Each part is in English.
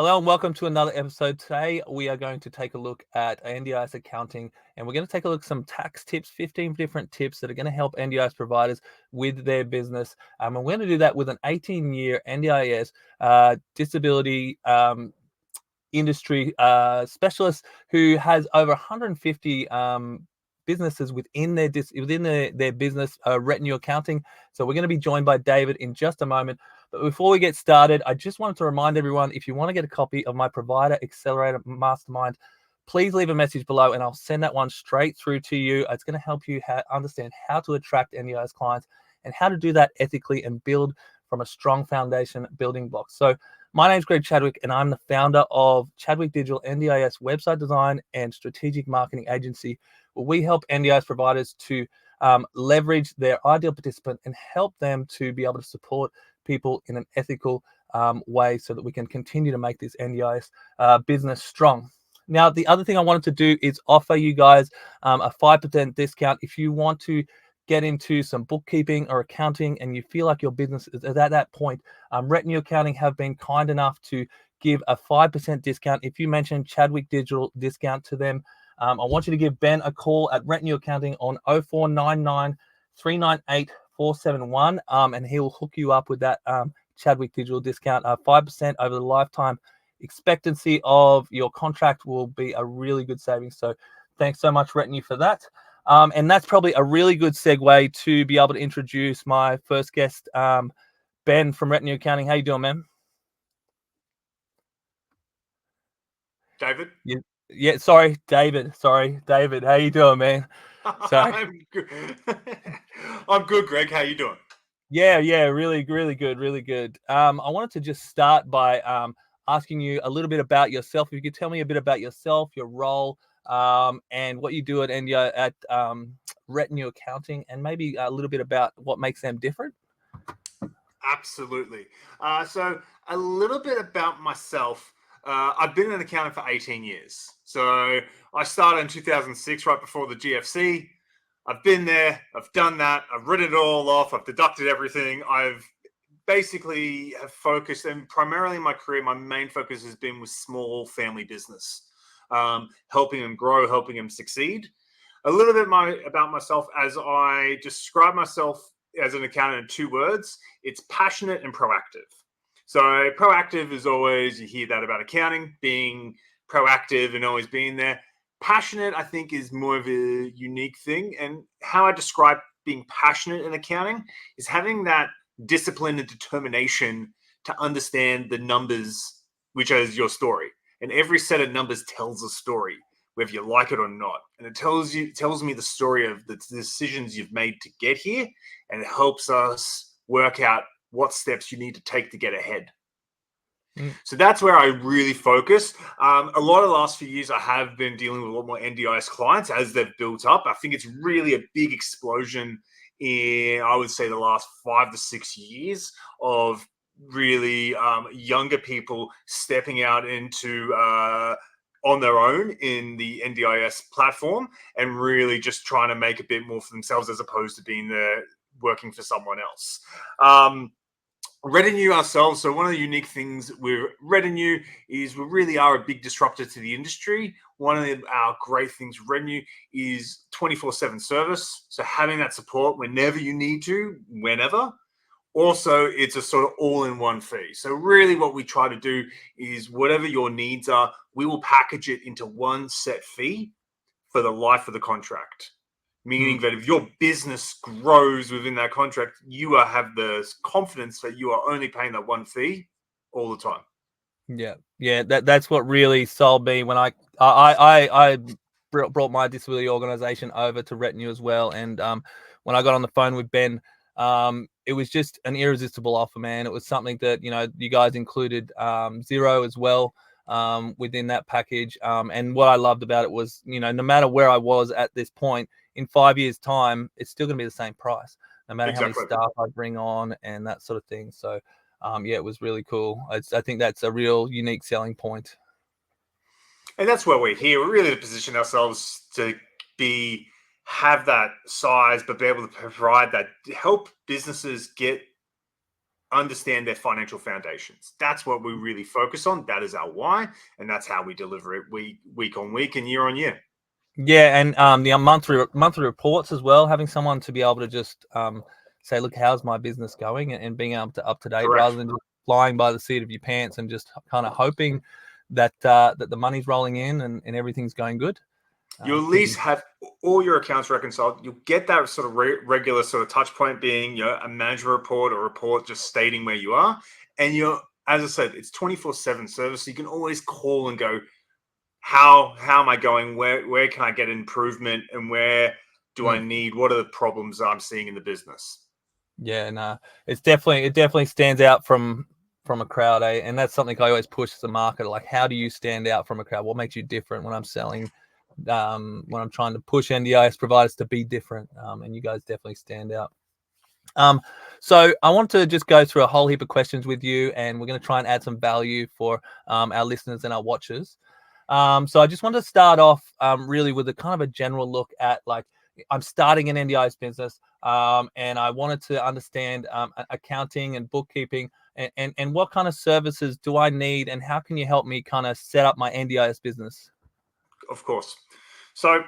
Hello and welcome to another episode. Today we are going to take a look at NDIS accounting, and we're going to take a look at some tax tips, 15 different tips that are going to help NDIS providers with their business. And we're going to do that with an 18-year NDIS disability industry specialist who has over 150 businesses within their business, Retinue Accounting. So we're going to be joined by David in just a moment. But before we get started, I just wanted to remind everyone, if you want to get a copy of my provider Accelerator Mastermind, please leave a message below and I'll send that one straight through to you. It's going to help you understand how to attract NDIS clients and how to do that ethically and build from a strong foundation building blocks. So my name's Greg Chadwick, and I'm the founder of Chadwick Digital NDIS website design and strategic marketing agency, where we help NDIS providers to leverage their ideal participant and help them to be able to support people in an ethical way so that we can continue to make this NDIS business strong. Now, the other thing I wanted to do is offer you guys a 5% discount if you want to get into some bookkeeping or accounting and you feel like your business is at that point. Retinue Accounting have been kind enough to give a 5% discount if you mention Chadwick Digital discount to them. I want you to give Ben a call at Retinue Accounting on 0499 398 471, and he'll hook you up with that Chadwick Digital discount. 5% over the lifetime expectancy of your contract will be a really good savings. So thanks so much, Retinue, for that. And that's probably a really good segue to be able to introduce my first guest, Ben from Retinue Accounting. How you doing, man? David? Yeah, sorry, David. David. How you doing, man? Sorry. I'm good. I'm good, Greg. How you doing? Yeah, really good. I wanted to just start by asking you a little bit about yourself. If you could tell me a bit about yourself, your role, and what you do at Retinue Accounting, and maybe a little bit about what makes them different. Absolutely. So a little bit about myself. I've been an accountant for 18 years. So I started in 2006, right before the GFC. I've been there. I've done that. I've written it all off. I've deducted everything. I've basically have focused, and primarily in my career, my main focus has been with small family business, helping them grow, helping them succeed. A little bit about myself, as I describe myself as an accountant in 2 words: it's passionate and proactive. So proactive is always, you hear that about accounting, being proactive and always being there. Passionate, I think, is more of a unique thing. And how I describe being passionate in accounting is having that discipline and determination to understand the numbers, which is your story. And every set of numbers tells a story, whether you like it or not. And it tells me the story of the decisions you've made to get here, and it helps us work out what steps you need to take to get ahead. So that's where I really focus. A lot of the last few years, I have been dealing with a lot more NDIS clients as they've built up. I think it's really a big explosion in, I would say, the last 5 to 6 years of really younger people stepping out into on their own in the NDIS platform and really just trying to make a bit more for themselves as opposed to being there working for someone else. Retinue ourselves. So one of the unique things with Retinue is we really are a big disruptor to the industry. One of our great things with Retinue is 24/7 service. So having that support whenever you need to, whenever. Also, it's a sort of all-in-one fee. So really what we try to do is whatever your needs are, we will package it into one set fee for the life of the contract. Meaning that if your business grows within that contract, you have the confidence that you are only paying that one fee all the time. Yeah. That's what really sold me when I brought my disability organization over to Retinue as well. And when I got on the phone with Ben, it was just an irresistible offer, man. It was something that, you guys included Zero as well within that package. And what I loved about it was, no matter where I was at this point, in 5 years' time, it's still going to be the same price, no matter how many staff I bring on and that sort of thing. So, it was really cool. I think that's a real unique selling point. And that's where we're here. We're really to position ourselves to have that size, but be able to provide that, help businesses get understand their financial foundations. That's what we really focus on. That is our why, and that's how we deliver it week on week and year on year. Yeah, and the monthly reports as well. Having someone to be able to just say, "Look, how's my business going?" and being able to up to date, Correct. rather than just flying by the seat of your pants and just kind of hoping that that the money's rolling in and everything's going good. You at least have all your accounts reconciled. You'll get that sort of regular sort of touch point being, a management report or report just stating where you are. And as I said, it's 24/7 service. So you can always call and go, how am I going? Where can I get improvement? And where do I need? What are the problems I'm seeing in the business? Yeah, no, it definitely stands out from a crowd, eh? And that's something I always push as a marketer. Like, how do you stand out from a crowd? What makes you different when I'm selling? When I'm trying to push NDIS providers to be different, and you guys definitely stand out. So I want to just go through a whole heap of questions with you, and we're going to try and add some value for our listeners and our watchers. So I just want to start off really with a kind of a general look at, like, I'm starting an NDIS business, and I wanted to understand accounting and bookkeeping, and what kind of services do I need, and how can you help me kind of set up my NDIS business? Of course. So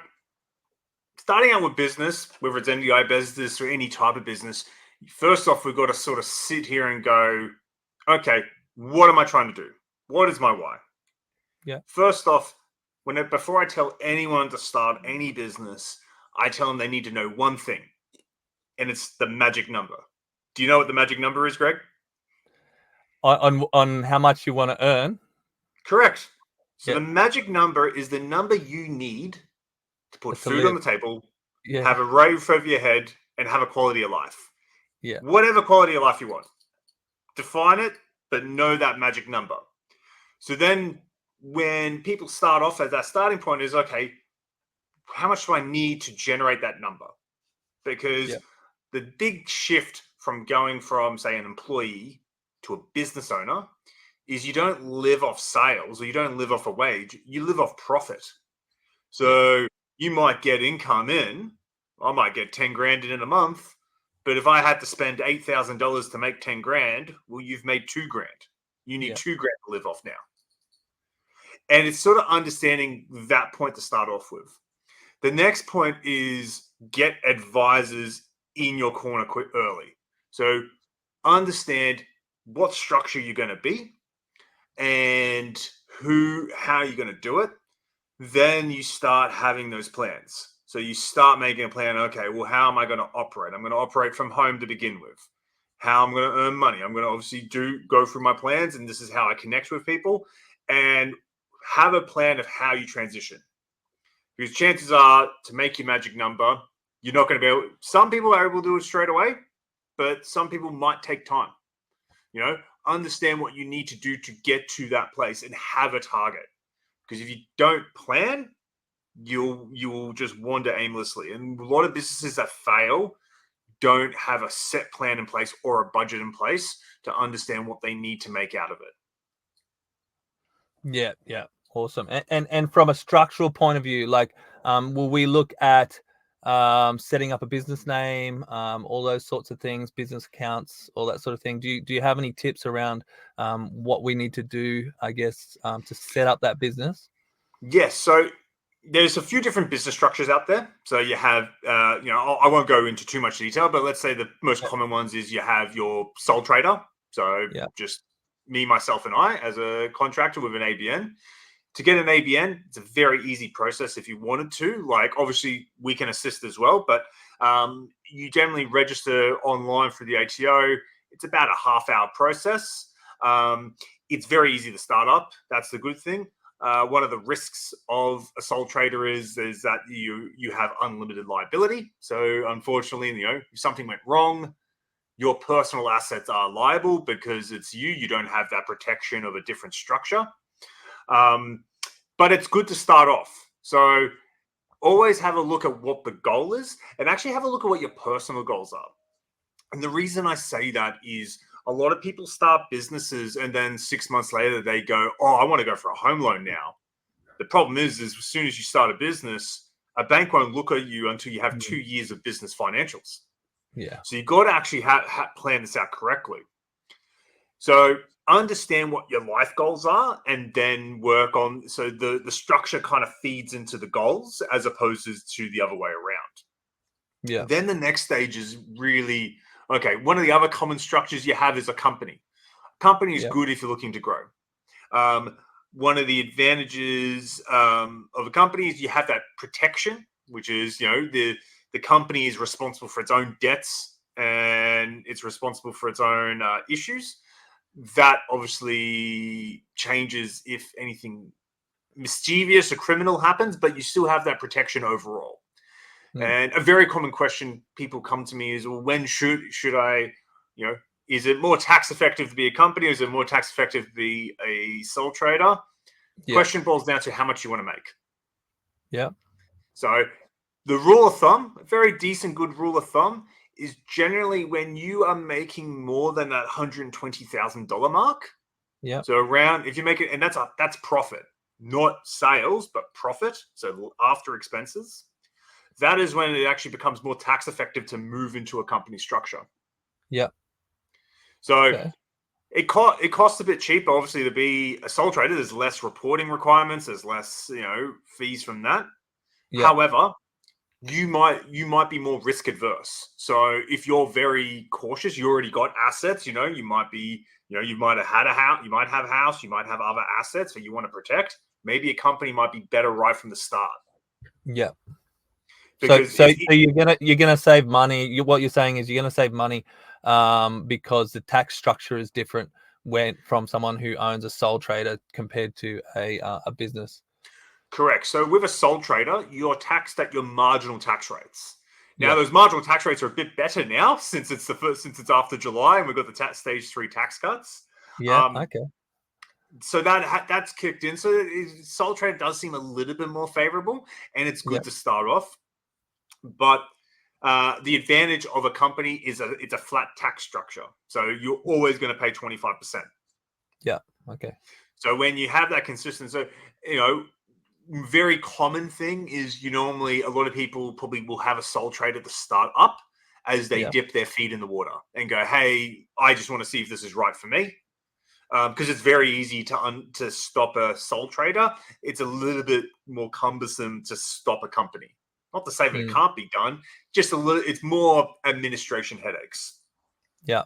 starting out with business, whether it's NDI business or any type of business, first off, we've got to sort of sit here and go, okay, what am I trying to do? What is my why? Yeah. First off, before I tell anyone to start any business, I tell them they need to know one thing, and it's the magic number. Do you know what the magic number is, Greg? On how much you want to earn? Correct. So Yeah. the magic number is the number you need to put To food on live. the table, Yeah. have a roof over your head, and have a quality of life. Yeah. Whatever quality of life you want. Define it, but know that magic number. So then when people start off at that starting point is, okay, how much do I need to generate that number? Because Yeah. the big shift from going from, say, an employee to a business owner is you don't live off sales or you don't live off a wage, you live off profit. So you might get income in, I might get 10 grand in a month, but if I had to spend $8,000 to make 10 grand, well, you've made 2 grand. You need Yeah. 2 grand to live off now. And it's sort of understanding that point to start off with. The next point is get advisors in your corner quick early. So understand what structure you're going to be and how you're going to do it. Then you start having those plans. So you start making a plan. Okay, well, how am I going to operate? I'm going to operate from home to begin with. How I'm going to earn money. I'm going to obviously go through my plans, and this is how I connect with people, and have a plan of how you transition. Because chances are, to make your magic number, you're not going to be able. Some people are able to do it straight away, but some people might take time. Understand what you need to do to get to that place and have a target. Because if you don't plan, you'll just wander aimlessly. And a lot of businesses that fail don't have a set plan in place or a budget in place to understand what they need to make out of it. Yeah, yeah, awesome. And from a structural point of view, like, will we look at setting up a business name, all those sorts of things, business accounts, all that sort of thing? Do you have any tips around what we need to do, I guess, to set up that business? Yes. So there's a few different business structures out there. So you have, I won't go into too much detail, but let's say the most common ones is you have your sole trader. So Yeah. just me, myself, and I as a contractor with an ABN. To get an ABN, it's a very easy process if you wanted to. Like, obviously, we can assist as well, but you generally register online through the ATO. It's about a half-hour process. It's very easy to start up. That's the good thing. One of the risks of a sole trader is that you have unlimited liability. So, unfortunately, if something went wrong, your personal assets are liable because it's you. You don't have that protection of a different structure. But it's good to start off. So always have a look at what the goal is and actually have a look at what your personal goals are. And the reason I say that is a lot of people start businesses and then 6 months later they go, oh, I want to go for a home loan now. The problem is as soon as you start a business, a bank won't look at you until you have 2 years of business financials. Yeah. So you've got to actually plan this out correctly. So understand what your life goals are and then work on, so the structure kind of feeds into the goals as opposed to the other way around. Yeah. Then the next stage is really, okay, one of the other common structures you have is a company. Company is Yeah. good if you're looking to grow. One of the advantages of a company is you have that protection, which is, the company is responsible for its own debts and it's responsible for its own issues. That obviously changes if anything mischievous or criminal happens, but you still have that protection overall. And a very common question people come to me is, well, when should I, is it more tax effective to be a company or is it more tax effective to be a sole trader? Yeah. Question boils down to how much you want to make. Yeah. So the rule of thumb, a very decent, good rule of thumb, is generally when you are making more than that $120,000 mark. Yeah. So around, if you make it, and that's profit, not sales, but profit. So after expenses, that is when it actually becomes more tax effective to move into a company structure. Yeah. So Okay. it costs a bit cheaper, obviously, to be a sole trader. There's less reporting requirements. There's less, fees from that. Yeah. However, you might be more risk adverse. So if you're very cautious, you already got assets. You might be, you might have had a house. You might have a house. You might have other assets that you want to protect. Maybe a company might be better right from the start. Yeah. Because So you're gonna save money. What you're saying is you're gonna save money, because the tax structure is different from someone who owns a sole trader compared to a business. correct. So with a sole trader, you're taxed at your marginal tax rates. Now, Yeah. those marginal tax rates are a bit better now since it's after July and we've got the stage 3 tax cuts. Yeah. Okay. So that's kicked in. So sole trader does seem a little bit more favorable, and it's Yeah. good to start off. But the advantage of a company is it's a flat tax structure, so you're always going to pay 25%. Yeah. Okay. So when you have that consistency, very common thing is normally a lot of people probably will have a sole trader to start up as they Yeah. dip their feet in the water and go, hey, I just want to see if this is right for me. Because it's very easy to stop a sole trader. It's a little bit more cumbersome to stop a company. Not to say that it can't be done, just a little. It's more administration headaches. Yeah.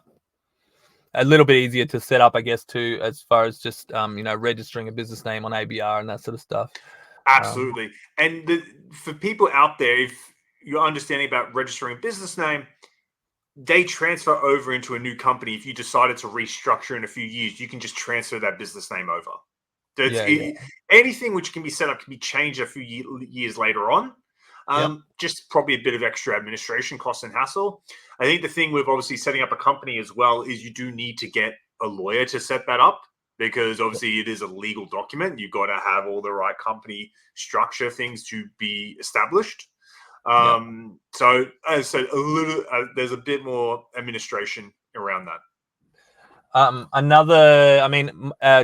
A little bit easier to set up, I guess, too, as far as just registering a business name on ABR and that sort of stuff. Absolutely. And for people out there, if you're understanding about registering a business name, they transfer over into a new company. If you decided to restructure in a few years, you can just transfer that business name over. Yeah. Anything which can be set up can be changed a few years later on. Yeah. Just probably a bit of extra administration cost and hassle. I think the thing with obviously setting up a company as well is you do need to get a lawyer to set that up, because obviously it is a legal document. You've got to have all the right company structure things to be established. So as I said, there's a bit more administration around that.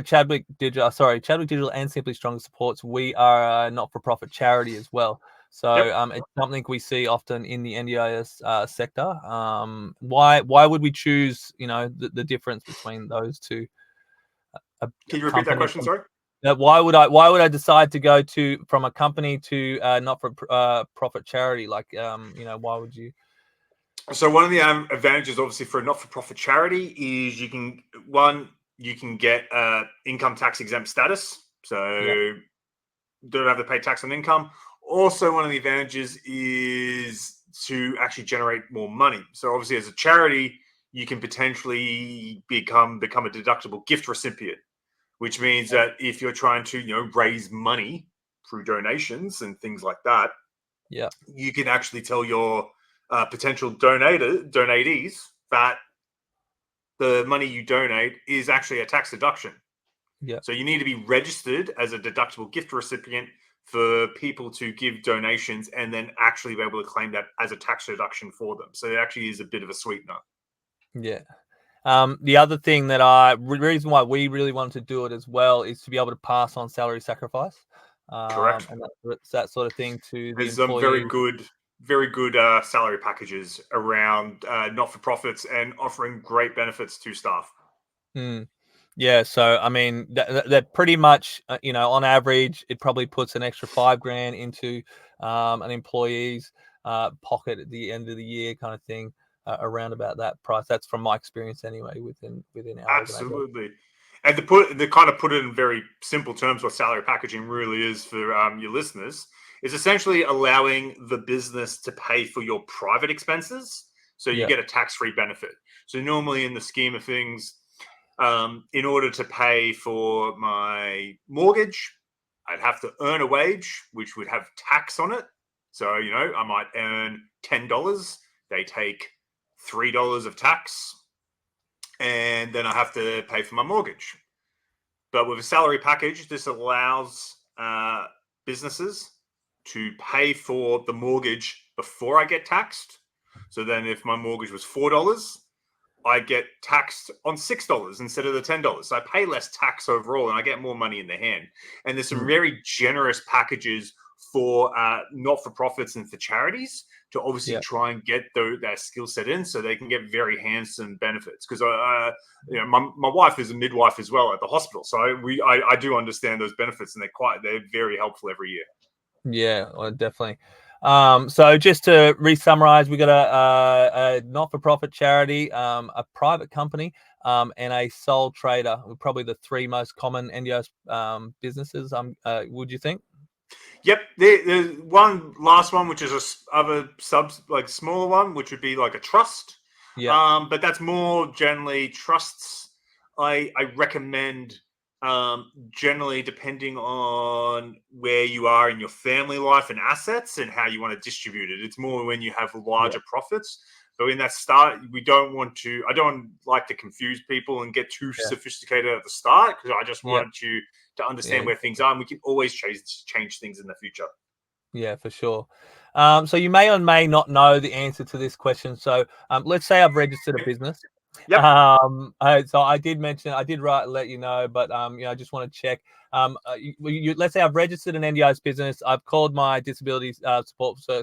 Chadwick Digital and Simply Strong supports. We are a not-for-profit charity as well. So Yep. it's something we see often in the NDIS sector. Why would we choose, the difference between those two? Can you repeat that question? Sorry. Why would I decide to go from a company to not-for-profit charity? Why would you? So one of the advantages, obviously, for a not-for-profit charity is you can get income tax exempt status, so don't have to pay tax on income. Also, one of the advantages is to actually generate more money. So obviously, as a charity, you can potentially become a deductible gift recipient, which means that if you're trying to raise money through donations and things like that, you can actually tell your potential donatees that the money you donate is actually a tax deduction. Yeah. So you need to be registered as a deductible gift recipient for people to give donations and then actually be able to claim that as a tax deduction for them. So it actually is a bit of a sweetener. Yeah. The other thing reason why we really wanted to do it as well is to be able to pass on salary sacrifice. Correct. And that sort of thing to the There's some employee. very good salary packages around not-for-profits and offering great benefits to staff. Mm. Yeah, so I mean, that pretty much, on average, it probably puts an extra 5 grand into an employee's pocket at the end of the year, kind of thing, around about that price. That's from my experience anyway, within our organization. Absolutely. And to kind of put it in very simple terms, what salary packaging really is for your listeners is essentially allowing the business to pay for your private expenses, so you Yeah, get a tax-free benefit. So normally, in the scheme of things, in order to pay for my mortgage, I'd have to earn a wage, which would have tax on it. So I might earn $10. They take $3 of tax, and then I have to pay for my mortgage. But with a salary package, this allows businesses to pay for the mortgage before I get taxed. So then, if my mortgage was $4, I get taxed on $6 instead of the $10. So I pay less tax overall, and I get more money in the hand. And there's some mm, very generous packages for not-for-profits and for charities to obviously yeah, try and get their skill set in, so they can get very handsome benefits. Because my wife is a midwife as well at the hospital, so I do understand those benefits, and they're very helpful every year. yeah, well, definitely. So just to re-summarize, we got a not-for-profit charity, a private company, and a sole trader. Probably the three most common NDIS businesses. Would you think? Yep, there's one last one, which is other like smaller one, which would be like a trust. Yeah, But that's more generally trusts. I recommend generally depending on where you are in your family life and assets and how you want to distribute it. It's more when you have yeah, larger profits. But in that start, we don't want to. I don't like to confuse people and get too yeah, sophisticated at the start, because I just yeah, wanted you to yeah, understand where things exactly. are, and we can always change things in the future. Yeah, for sure. So you may or may not know the answer to this question. So let's say I've registered a business. Yep. So I did mention, I did let you know, but I just want to check. Let's say I've registered an NDIS business. I've called my disability support, so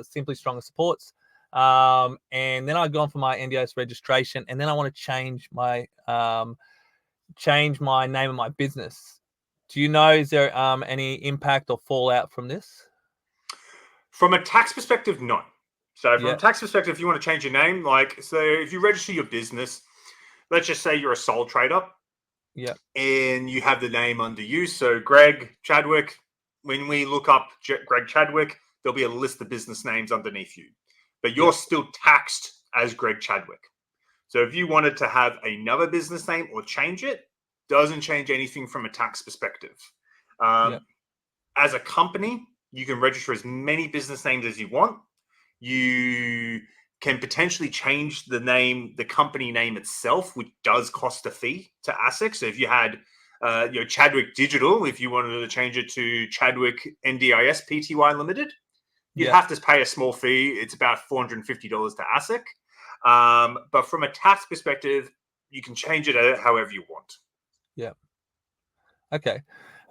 Simply Stronger Supports, and then I've gone for my NDIS registration, and then I want to change my name of my business. Do you know, is there any impact or fallout from this? From a tax perspective, no. So from a Yeah, tax perspective, if you want to change your name, so if you register your business, let's just say you're a sole trader yeah, and you have the name under you. So Greg Chadwick, when we look up Greg Chadwick, there'll be a list of business names underneath you, but yeah, you're still taxed as Greg Chadwick. So if you wanted to have another business name or change it, doesn't change anything from a tax perspective. yeah, Um, as a company, you can register as many business names as you want. You can potentially change the company name itself, which does cost a fee to ASIC. So if you had, Chadwick Digital, if you wanted to change it to Chadwick NDIS Pty Limited, you'd yeah, have to pay a small fee. It's about $450 to ASIC. But from a tax perspective, you can change it however you want. yeah. Okay.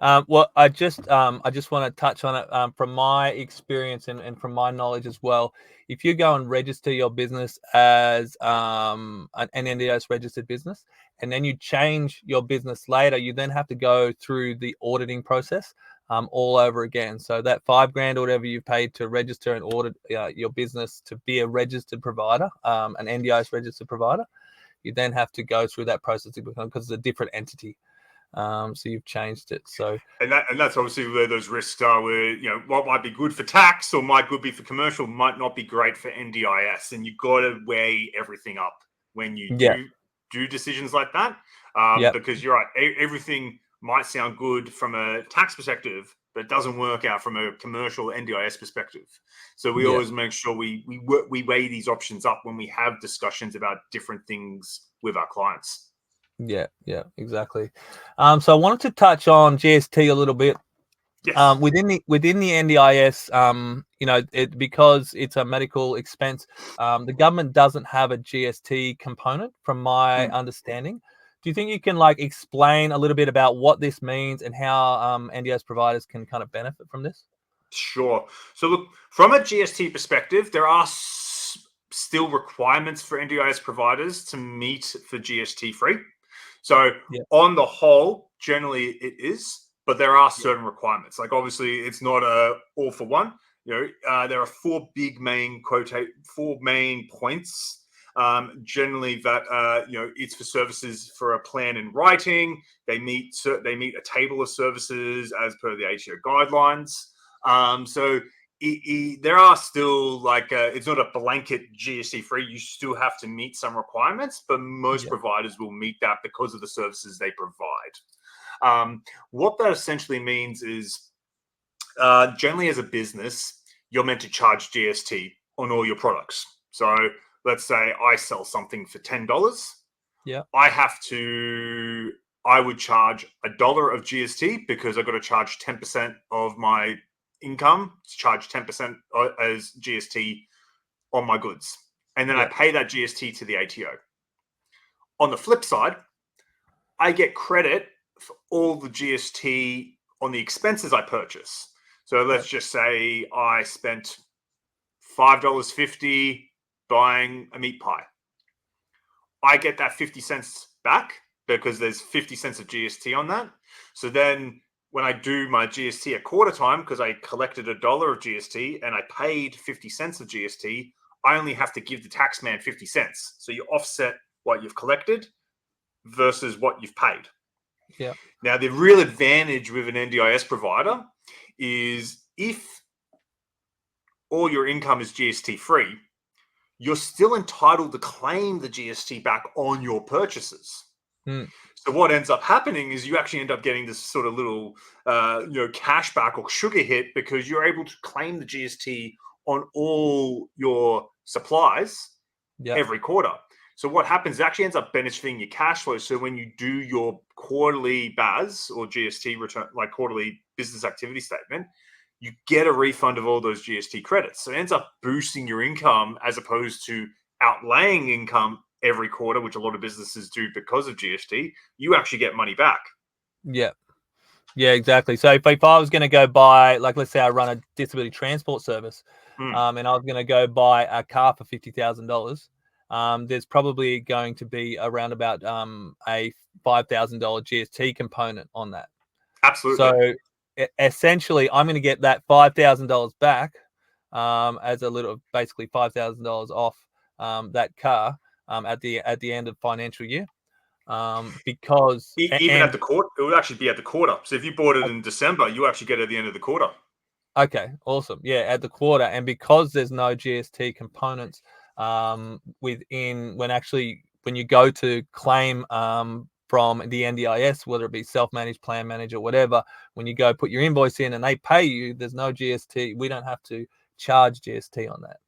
Well, I just want to touch on it from my experience and from my knowledge as well. If you go and register your business as an NDIS registered business, and then you change your business later, you then have to go through the auditing process all over again. So that 5 grand or whatever you paid to register and audit your business to be a registered provider, an NDIS registered provider, you then have to go through that process because it's a different entity. So you've changed it. So And that's obviously where those risks are. Where what might be good for tax or might good be for commercial might not be great for NDIS, and you've got to weigh everything up when you yeah, do decisions like that. yeah, Because you're right, everything might sound good from a tax perspective, but it doesn't work out from a commercial NDIS perspective. So we yeah, always make sure we weigh these options up when we have discussions about different things with our clients. yeah, exactly. So I wanted to touch on GST a little bit. Yes. Within the NDIS, because it's a medical expense, the government doesn't have a GST component, from my Hmm. understanding. Do you think you can explain a little bit about what this means and how NDIS providers can kind of benefit from this? Sure. So, look, from a GST perspective, there are still requirements for NDIS providers to meet for GST free. So Yeah. on the whole, generally it is, but there are certain requirements. Like obviously, it's not a all for one. There are four main points. Generally, that it's for services for a plan in writing. They meet a table of services as per the ATO guidelines. So there are still it's not a blanket GST free. You still have to meet some requirements, but most providers will meet that because of the services they provide. What that essentially means is generally as a business, you're meant to charge GST on all your products. So let's say I sell something for $10. Yeah. I would charge $1 of GST because I've got to charge 10% of my income, charge 10% as GST on my goods. And then I pay that GST to the ATO. On the flip side, I get credit for all the GST on the expenses I purchase. So let's just say I spent $5.50 buying a meat pie. I get that 50 cents back because there's 50 cents of GST on that. So then when I do my GST at quarter time, because I collected $1 of GST and I paid 50 cents of GST, I only have to give the tax man 50 cents. So you offset what you've collected versus what you've paid. Yeah. Now, the real advantage with an NDIS provider is if all your income is GST free, you're still entitled to claim the GST back on your purchases. So what ends up happening is you actually end up getting this sort of little, cash back or sugar hit because you're able to claim the GST on all your supplies every quarter. So what happens, it actually ends up benefiting your cash flow. So when you do your quarterly BAS or GST return, like quarterly business activity statement, you get a refund of all those GST credits. So it ends up boosting your income as opposed to outlaying income every quarter, which a lot of businesses do because of GST. You actually get money back. Yeah. Yeah, exactly. So if I was going to go buy, like, let's say I run a disability transport service, and I was going to go buy a car for $50,000, there's probably going to be around about a $5,000 GST component on that. Absolutely. So essentially, I'm going to get that $5,000 back as a little, basically $5,000 off that car at the end of financial year. Because even at the quarter, it would actually be at the quarter. So if you bought it in December, you actually get it at the end of the quarter. Okay, awesome. Yeah, at the quarter, and because there's no GST components when you go to claim from the NDIS, whether it be self-managed, plan manager, whatever, when you go put your invoice in and they pay you, there's no GST. We don't have to charge GST on that.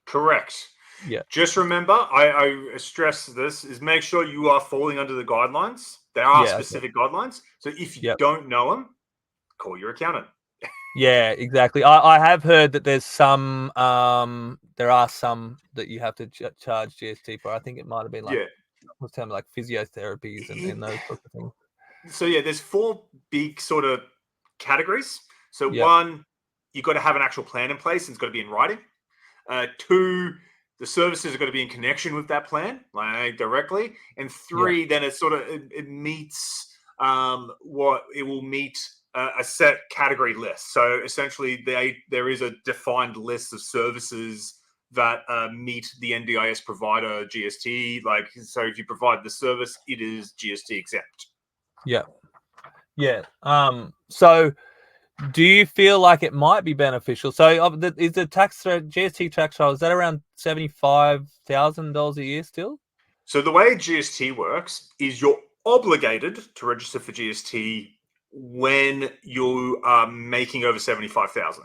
Correct. Yeah. Just remember, I stress this, is make sure you are falling under the guidelines. There are specific guidelines. So if you don't know them, call your accountant. Yeah, exactly. I have heard that there are some that you have to charge GST for. I think it might have been like what's termed like physiotherapies and those sorts of things. So there's four big sort of categories. So Yep. one, you've got to have an actual plan in place and it's got to be in writing. Two, the services are going to be in connection with that plan, like directly. And three, then it sort of it meets what it will meet a set category list. So essentially, there is a defined list of services that meet the NDIS provider GST. Like, so if you provide the service, it is GST exempt. Yeah. Yeah. So do you feel like it might be beneficial? So is the GST tax rate, is that around $75,000 a year still? So the way GST works is you're obligated to register for GST when you are making over 75,000.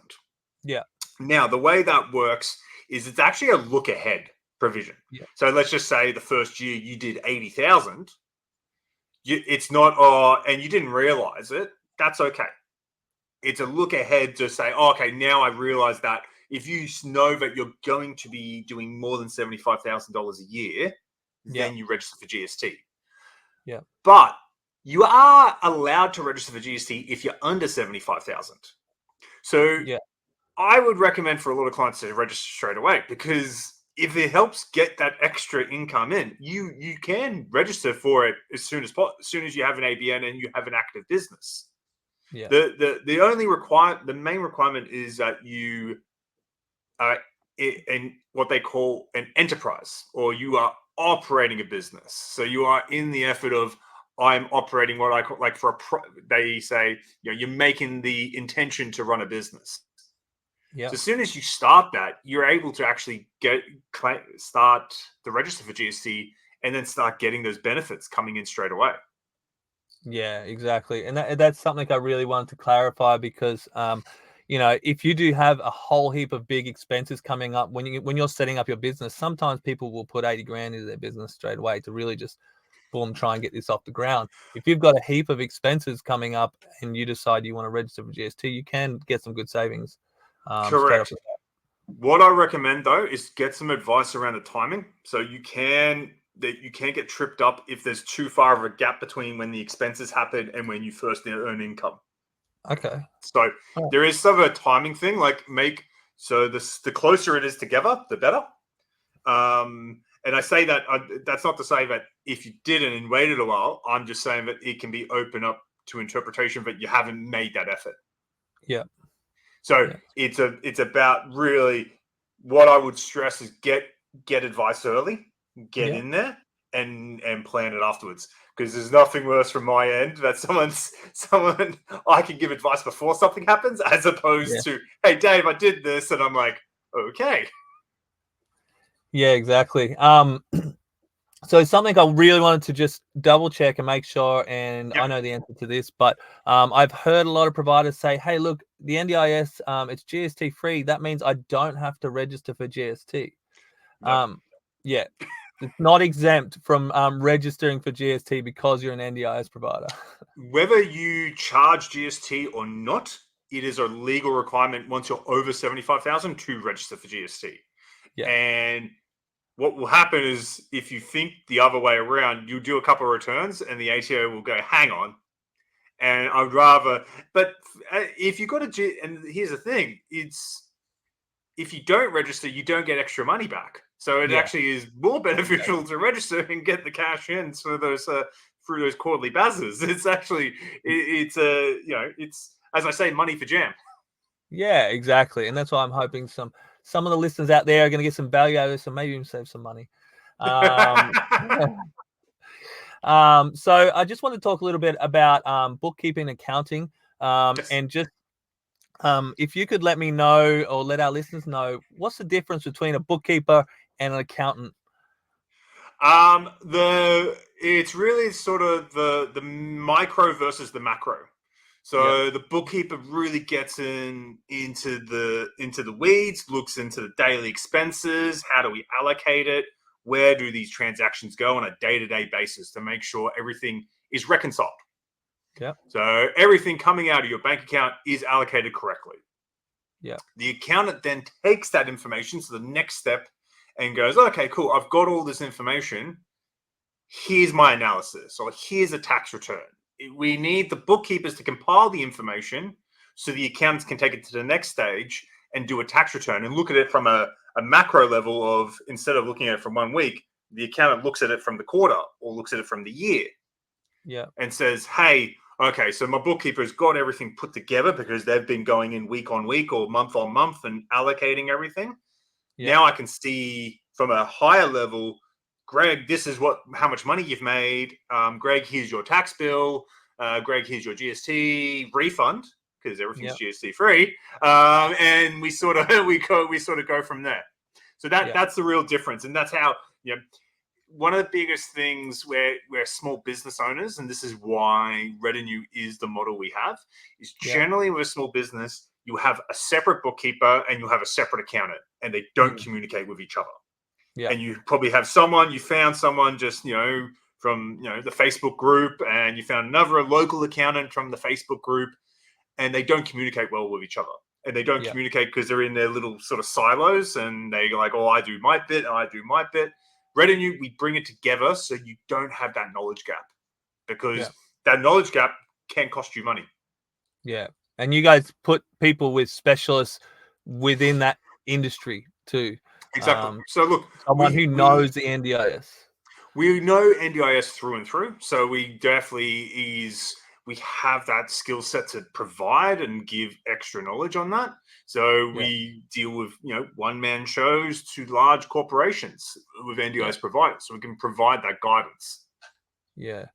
Yeah. Now, the way that works is it's actually a look ahead provision. Yeah. So let's just say the first year you did 80,000. It's not, and you didn't realize it. That's okay. It's a look ahead to say, okay, now I realize that if you know that you're going to be doing more than $75,000 a year, then you register for GST. Yeah. But you are allowed to register for GST if you're under 75,000. So I would recommend for a lot of clients to register straight away because if it helps get that extra income in, you can register for it as soon as you have an ABN and you have an active business. Yeah. The only the main requirement is that you are in what they call an enterprise, or you are operating a business. So you are in the effort of, I'm operating what I call, like, they say, you're making the intention to run a business. Yeah. So as soon as you start that, you're able to actually start the register for GST and then start getting those benefits coming in straight away. Yeah, exactly. And that's something I really wanted to clarify because, if you do have a whole heap of big expenses coming up when you're setting up your business, sometimes people will put 80 grand into their business straight away to really just boom, try and get this off the ground. If you've got a heap of expenses coming up and you decide you want to register for GST, you can get some good savings straight off Correct. the bat. What I recommend, though, is get some advice around the timing, so you can't get tripped up if there's too far of a gap between when the expenses happen and when you first earn income. Okay. So Oh. there is some of a timing thing. Like, the closer it is together, the better. And I say that that's not to say that if you didn't and waited a while. I'm just saying that it can be open up to interpretation, but you haven't made that effort. Yeah. So Yeah. it's about, really, what I would stress is get advice early, get Yeah. in there, and plan it afterwards. Because there's nothing worse from my end that someone I can give advice before something happens, as Yeah. opposed to, hey Dave, I did this, and I'm like, okay. Yeah, exactly. So it's something I really wanted to just double check and make sure, and Yep. I know the answer to this, but I've heard a lot of providers say, hey, look, the NDIS, it's GST free. That means I don't have to register for GST. No. Yeah, it's not exempt from registering for GST because you're an NDIS provider. Whether you charge GST or not, it is a legal requirement once you're over 75,000 to register for GST. Yeah. And what will happen is, if you think the other way around, you do a couple of returns and the ATO will go, hang on. And I'd rather, but if you got and here's the thing, it's, if you don't register, you don't get extra money back. So it Yeah. actually is more beneficial to register and get the cash in for those, through those quarterly bazzers. It's actually, it's as I say, money for jam. Yeah, exactly. And that's why I'm hoping some of the listeners out there are going to get some value out of this, and maybe even save some money. So I just want to talk a little bit about bookkeeping and accounting, Yes. and just if you could let me know, or let our listeners know, what's the difference between a bookkeeper and an accountant? It's really sort of the micro versus the macro. Yeah. So the bookkeeper really gets into the weeds, looks into the daily expenses. How do we allocate it? Where do these transactions go on a day-to-day basis to make sure everything is reconciled? Yeah. So everything coming out of your bank account is allocated correctly. Yeah. The accountant then takes that information to the next step and goes, okay, cool, I've got all this information. Here's my analysis, or here's a tax return. We need the bookkeepers to compile the information so the accountants can take it to the next stage and do a tax return and look at it from a macro level of, instead of looking at it from 1 week, the accountant looks at it from the quarter or looks at it from the year. Yeah. And says, hey, okay, so my bookkeeper's got everything put together because they've been going in week on week or month on month and allocating everything. Yeah. Now I can see from a higher level, Greg, this is how much money you've made. Greg, here's your tax bill. Greg, here's your GST refund, because everything's GST free. And we sort of go from there. So that's the real difference, and that's how, one of the biggest things where we're small business owners, and this is why Retinue is the model we have, is generally with a small business, you have a separate bookkeeper and you have a separate accountant, and they don't communicate with each other. Yeah. And you probably have you found someone just, from, the Facebook group, and you found another local accountant from the Facebook group, and they don't communicate well with each other. And they don't communicate because they're in their little sort of silos, and they're like, oh, I do my bit, and I do my bit. Retinue, we bring it together so you don't have that knowledge gap, because that knowledge gap can cost you money. Yeah. And you guys put people with specialists within that industry too. Exactly. So look, Someone who knows the NDIS. We know NDIS through and through, so we have that skill set to provide and give extra knowledge on that. So we deal with one-man shows to large corporations with NDIS providers, so we can provide that guidance. Yeah.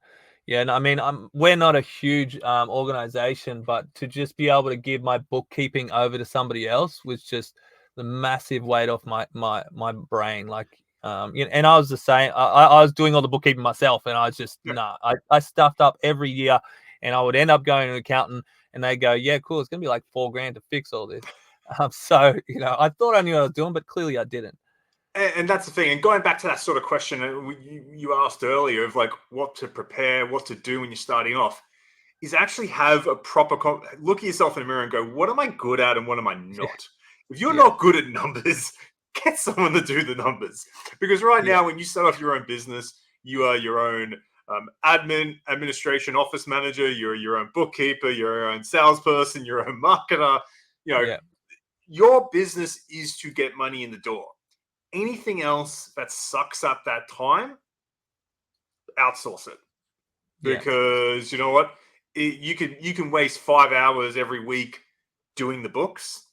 Yeah, and I mean, we're not a huge organization, but to just be able to give my bookkeeping over to somebody else was just the massive weight off my brain. Like, and I was the same. I was doing all the bookkeeping myself, and I was just I stuffed up every year, and I would end up going to an accountant, and they go, "Yeah, cool, it's gonna be like $4,000 to fix all this." So I thought I knew what I was doing, but clearly I didn't. And that's the thing. And going back to that sort of question you asked earlier of like what to prepare, what to do when you're starting off, is actually have a proper look at yourself in the mirror and go, what am I good at and what am I not? If you're not good at numbers, get someone to do the numbers. Because right now, when you start off your own business, you are your own administration office manager, you're your own bookkeeper, you're your own salesperson, your own marketer. Your business is to get money in the door. Anything else that sucks up that time, outsource it. Because you know what? You can waste 5 hours every week doing the books,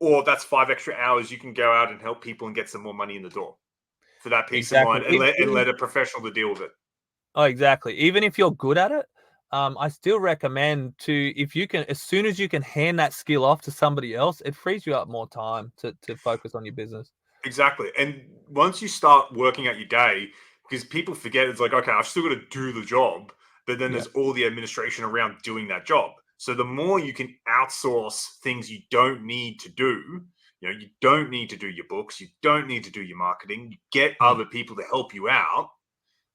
or that's 5 extra hours you can go out and help people and get some more money in the door for that peace of mind, and let a professional to deal with it. Oh, exactly. Even if you're good at it, I still recommend if you can, as soon as you can hand that skill off to somebody else, it frees you up more time to focus on your business. Exactly. And once you start working out your day, because people forget, it's like, okay, I've still got to do the job, but then there's all the administration around doing that job. So the more you can outsource things you don't need to do, you don't need to do your books, you don't need to do your marketing, you get other people to help you out,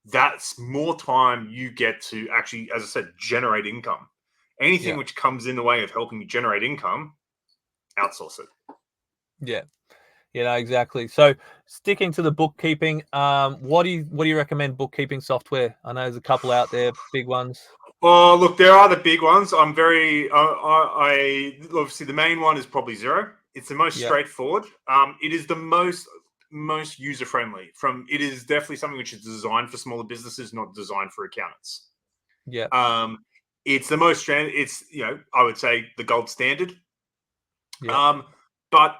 that's more time you get to actually, as I said, generate income. Anything which comes in the way of helping you generate income, outsource it. Yeah. Exactly. So sticking to the bookkeeping, what do you recommend bookkeeping software? I know there's a couple out there, big ones. Oh, look, there are the big ones. I'm very, I obviously the main one is probably Xero. It's the most straightforward. It is the most user friendly. It is definitely something which is designed for smaller businesses, not designed for accountants. Yeah. It's the most it's I would say the gold standard. Yeah. But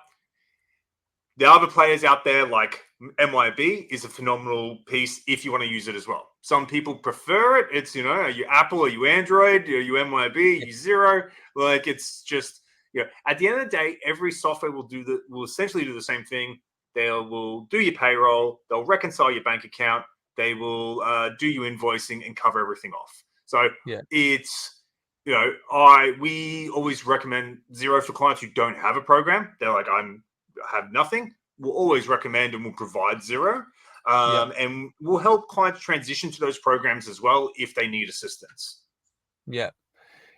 the other players out there, like MYB, is a phenomenal piece if you want to use it as well. Some people prefer it. It's, are you Apple, are you Android, are you MYB, are you Xero? Like, it's just, at the end of the day, every software will essentially do the same thing. They will do your payroll. They'll reconcile your bank account. They will do your invoicing and cover everything off. So it's, we always recommend Xero for clients who don't have a program. They're like, have nothing. We'll always recommend and we'll provide Xero. And we'll help clients transition to those programs as well if they need assistance. Yeah.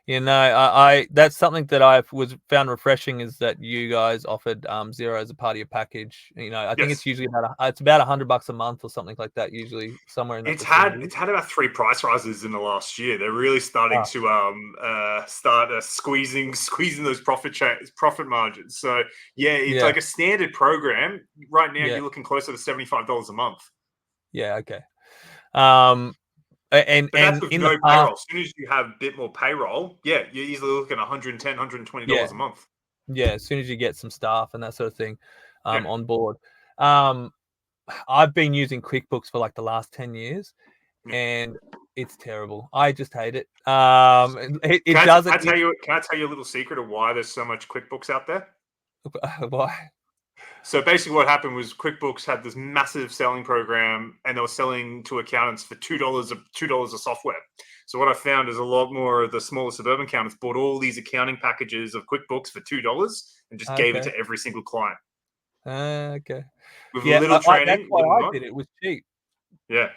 I that's something that I found refreshing, is that you guys offered Xero as a part of your package. I think it's usually about $100 a month or something like that. Usually somewhere in that. It's had about 3 price rises in the last year. They're really starting to squeezing those profit margins. So it's like a standard program right now. You're looking closer to $75 a month. Yeah. Okay. But that's with no payroll. As soon as you have a bit more payroll, you're easily looking at $110, $120 a month. Yeah, as soon as you get some staff and that sort of thing on board. I've been using QuickBooks for like the last 10 years, and it's terrible. I just hate it. It doesn't. Can I tell you a little secret of why there's so much QuickBooks out there? Why? So basically what happened was QuickBooks had this massive selling program, and they were selling to accountants for $2 a software. So what I found is a lot more of the smaller suburban accountants bought all these accounting packages of QuickBooks for $2 and just gave it to every single client. Okay. With a little training. That's why I did it. It was cheap. Yeah.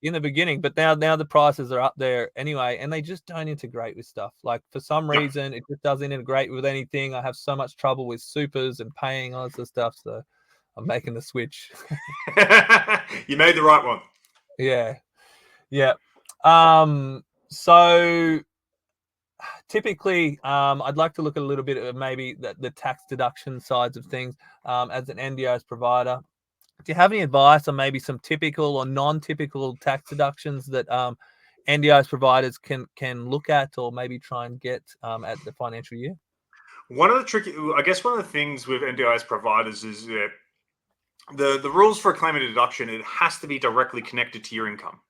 In the beginning, but now the prices are up there anyway, and they just don't integrate with stuff. Like, for some reason, it just doesn't integrate with anything. I have so much trouble with supers and paying all this stuff, so I'm making the switch. You made the right one. Yeah. So typically, I'd like to look at a little bit of maybe the tax deduction sides of things. As an NDIS provider, you have any advice on maybe some typical or non-typical tax deductions that NDIS providers can look at or maybe try and get at the financial year? One of the things with NDIS providers is that the rules for claiming a deduction, it has to be directly connected to your income.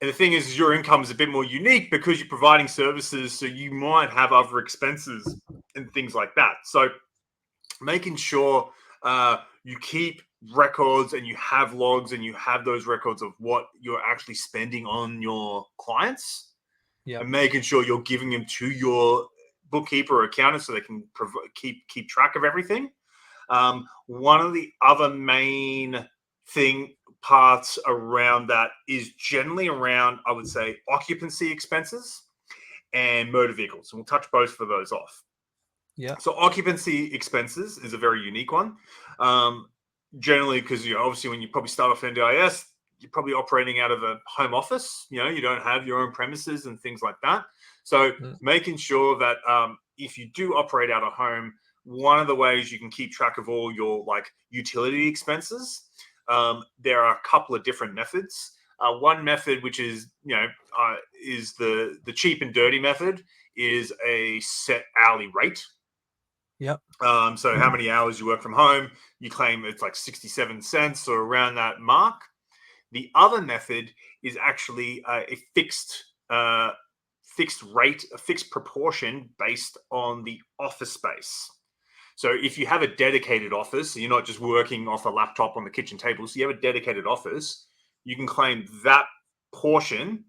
And the thing is, your income is a bit more unique because you're providing services, so you might have other expenses and things like that. So making sure you keep records and you have logs and you have those records of what you're actually spending on your clients, and making sure you're giving them to your bookkeeper or accountant so they can keep track of everything. One of the other main parts around that is generally around, I would say, occupancy expenses and motor vehicles. And we'll touch both of those off. Yeah. So occupancy expenses is a very unique one. Generally, because obviously when you probably start off NDIS, you're probably operating out of a home office. You don't have your own premises and things like that. So making sure that if you do operate out of home, one of the ways you can keep track of all your utility expenses, there are a couple of different methods. One method, which is is the cheap and dirty method, is a set hourly rate. Yep. So how many hours you work from home, you claim it's like 67 cents or around that mark. The other method is actually a fixed rate, a fixed proportion based on the office space. So if you have a dedicated office, so you're not just working off a laptop on the kitchen table, so you have a dedicated office, you can claim that portion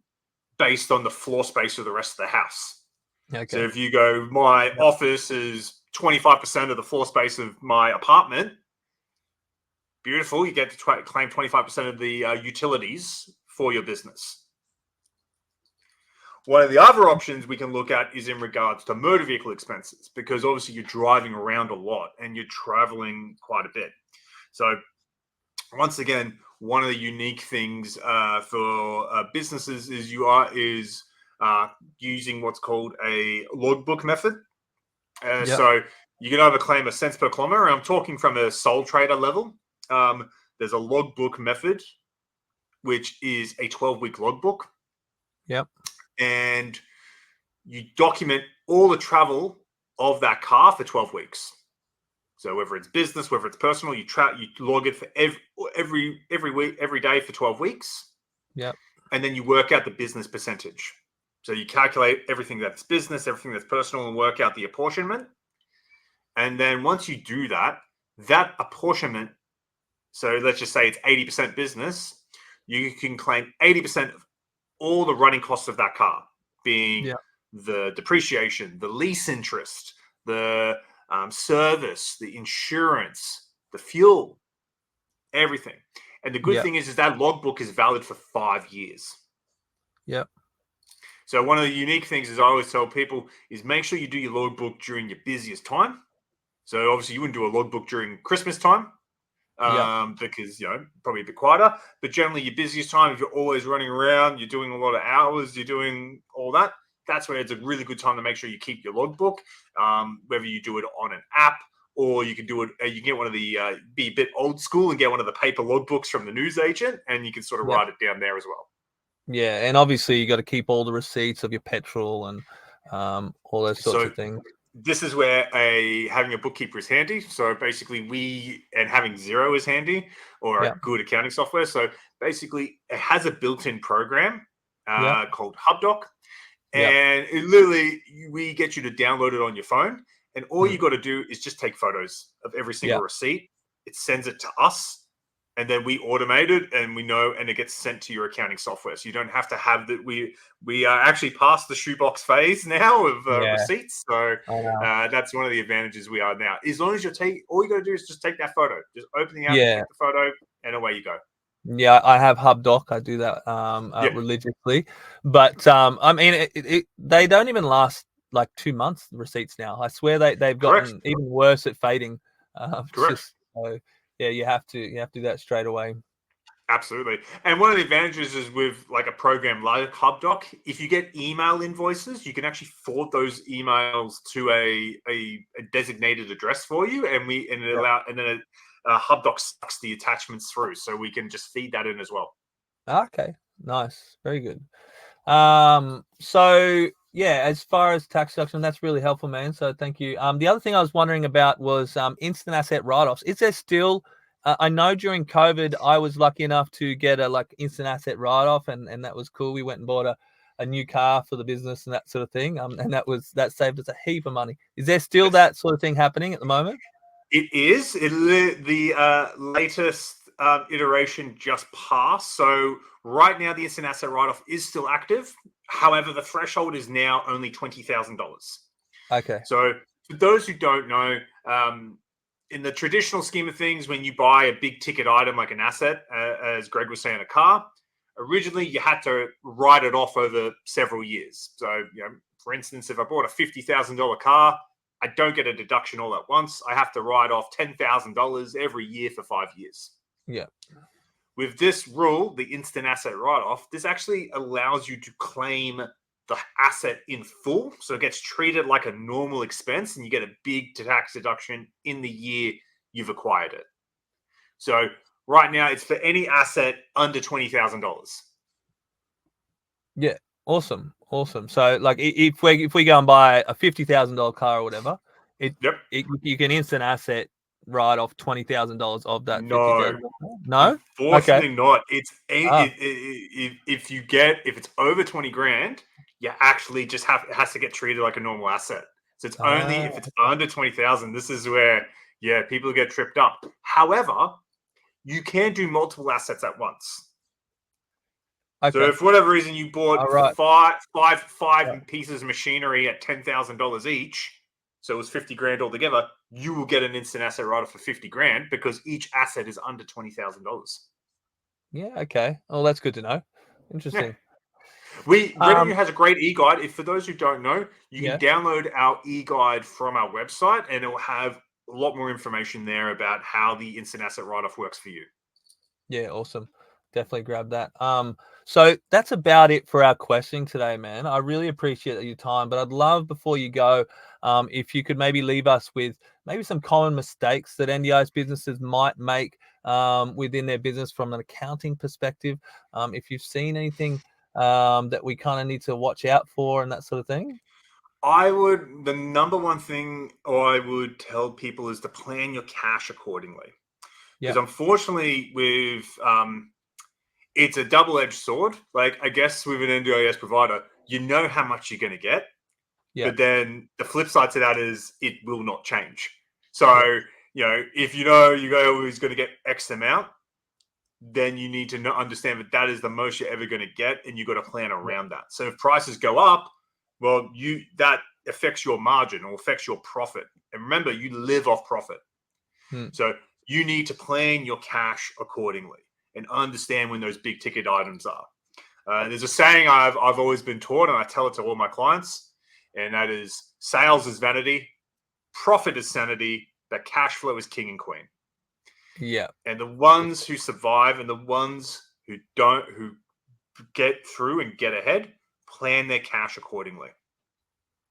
based on the floor space of the rest of the house. Okay. So if you go, my office is 25% of the floor space of my apartment, beautiful, you get to claim 25% of the utilities for your business. One of the other options we can look at is in regards to motor vehicle expenses, because obviously you're driving around a lot and you're traveling quite a bit. So once again, one of the unique things for businesses is using what's called a logbook method. So you can either claim a cents per kilometer, and I'm talking from a sole trader level. There's a logbook method, which is a 12-week logbook. Yep. And you document all the travel of that car for 12 weeks. So whether it's business, whether it's personal, you log it for every week, every day for 12 weeks. Yep. And then you work out the business percentage. So you calculate everything that's business, everything that's personal, and work out the apportionment. And then once you do that apportionment, so let's just say it's 80% business, you can claim 80% of all the running costs of that car, being the depreciation, the lease interest, the service, the insurance, the fuel, everything. And the good thing is that logbook is valid for 5 years. Yep. So one of the unique things is I always tell people is make sure you do your logbook during your busiest time. So obviously you wouldn't do a logbook during Christmas time. Because probably a bit quieter, but generally your busiest time, if you're always running around, you're doing a lot of hours, you're doing all that, that's where it's a really good time to make sure you keep your logbook, whether you do it on an app or you can do it, you can get one of the be a bit old school and get one of the paper logbooks from the news agent, and you can sort of write it down there as well. Yeah, and obviously you got to keep all the receipts of your petrol and all those sorts of things. This is where having a bookkeeper is handy. So basically having Xero is handy, or a good accounting software. So basically it has a built-in program called HubDoc. And it literally, we get you to download it on your phone. And all you got to do is just take photos of every single receipt. It sends it to us. And then we automate it, and we know, and it gets sent to your accounting software. So you don't have to have that. We are actually past the shoebox phase now of receipts. So that's one of the advantages we are now. As long as all you got to do is just take that photo, just open the app, take the photo, and away you go. Yeah, I have HubDoc. I do that religiously, but I mean, they don't even last like 2 months. The receipts now, I swear they've gotten even worse at fading. Yeah, you have to do that straight away. Absolutely. And one of the advantages is with like a program like HubDoc, if you get email invoices, you can actually forward those emails to a designated address for you, and then HubDoc sucks the attachments through, so we can just feed that in as well. Okay, nice, very good. So yeah, as far as tax deduction, that's really helpful, man. So thank you. The other thing I was wondering about was instant asset write-offs. Is there still? I know during COVID, I was lucky enough to get a instant asset write-off, and that was cool. We went and bought a new car for the business and that sort of thing. And that saved us a heap of money. Is there still that sort of thing happening at the moment? It is. The latest iteration just passed. So right now, the instant asset write-off is still active. However, the threshold is now only $20,000. Okay. So for those who don't know, in the traditional scheme of things, when you buy a big ticket item like an asset, as Greg was saying, a car, originally you had to write it off over several years. So, for instance, if I bought a $50,000 car, I don't get a deduction all at once. I have to write off $10,000 every year for 5 years. Yeah. With this rule, the instant asset write-off, this actually allows you to claim the asset in full. So it gets treated like a normal expense and you get a big tax deduction in the year you've acquired it. So right now it's for any asset under $20,000. Yeah. Awesome. So if we go and buy a $50,000 car or whatever, you can instant asset write off $20,000 of that No, $50,000. No, unfortunately okay. not. If it's over 20 grand, you actually just it has to get treated like a normal asset. So it's only if it's under 20,000. This is where people get tripped up. However, you can do multiple assets at once. Okay. So if for whatever reason you bought five pieces of machinery at $10,000 each, so it was 50 grand altogether, you will get an instant asset write-off for 50 grand because each asset is under $20,000. Yeah. Okay. Oh, that's good to know. Interesting. Retinue has a great e-guide. If for those who don't know, you can Yeah. download our e-guide from our website, and it will have a lot more information there about how the instant asset write-off works for you. Yeah. Awesome. Definitely grab that. So that's about it for our questioning today, man. I really appreciate your time, but I'd love before you go, if you could maybe leave us with maybe some common mistakes that NDIS businesses might make within their business from an accounting perspective. If you've seen anything that we kind of need to watch out for and that sort of thing. The number one thing I would tell people is to plan your cash accordingly. Because unfortunately, it's a double-edged sword. Like, I guess with an NDIS provider, you know how much you're going to get. Yeah. But then the flip side to that is it will not change. So, if you know who's going to get X amount, then you need to understand that is the most you're ever going to get, and you've got to plan around that. So if prices go up, well, that affects your margin or affects your profit. And remember, you live off profit. So you need to plan your cash accordingly and understand when those big ticket items are. There's a saying I've always been taught, and I tell it to all my clients, and that is: sales is vanity, profit is sanity, but cash flow is king and queen. Yeah. And the ones who survive and the ones who don't, who get through and get ahead, plan their cash accordingly.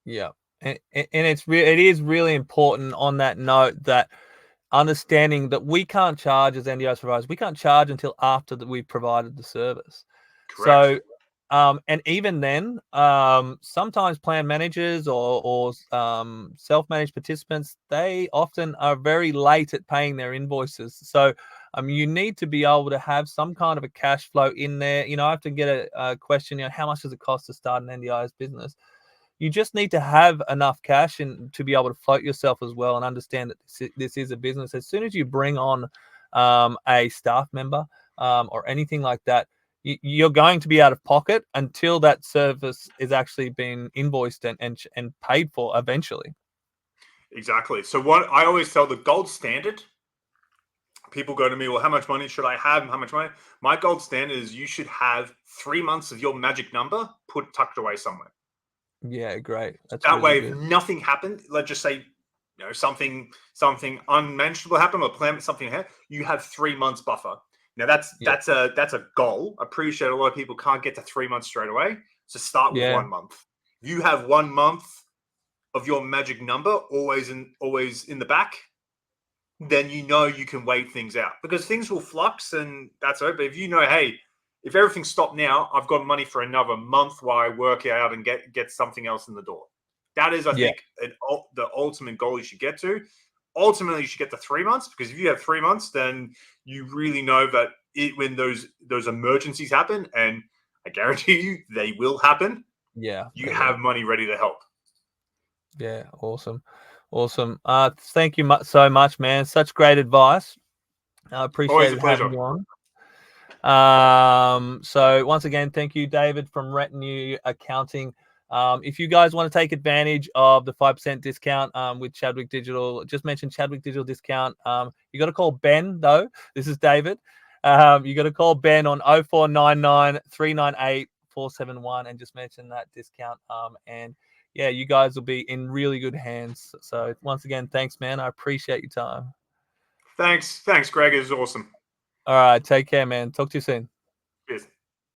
Yeah. And it is really important on that note that understanding that we can't charge as NDIS providers, we can't charge until after that we've provided the service. Correct. So, and even then, sometimes plan managers or self-managed participants, they often are very late at paying their invoices. So, you need to be able to have some kind of a cash flow in there. I have to get a question, how much does it cost to start an NDIS business? You just need to have enough cash and to be able to float yourself as well and understand that this is a business. As soon as you bring on a staff member or anything like that, you're going to be out of pocket until that service is actually being invoiced and paid for eventually. Exactly. So what I always tell the gold standard, people go to me, well, how much money should I have and how much money? My gold standard is you should have 3 months of your magic number tucked away somewhere. Yeah, great. That's that really way, good. if nothing happened, let's just say, something unmentionable happened or plan something ahead, you have 3 months buffer. Now that's a goal. I appreciate a lot of people can't get to 3 months straight away. So start with 1 month. You have 1 month of your magic number always in the back. then you know you can wait things out, because things will flux and that's it. But if you know, hey, if everything stopped now, I've got money for another month while I work out and get something else in the door. That is, I Yeah. think, the ultimate goal you should get to. Ultimately, you should get to 3 months, because if you have 3 months, then you really know that when those emergencies happen, and I guarantee you they will happen, Yeah. you have money ready to help. Yeah. Awesome. Awesome. Thank you so much, man. Such great advice. I Always a appreciated pleasure. having you on. So once again, thank you, David from Retinue Accounting. If you guys want to take advantage of the 5% discount with Chadwick Digital, just mention Chadwick Digital discount. You got to call Ben, though. This is David. You got to call Ben on 0499 398 471 and just mention that discount. And yeah, you guys will be in really good hands. So once again, thanks, man. I appreciate your time. Thanks, Greg. It was awesome. All right. Take care, man. Talk to you soon. Cheers.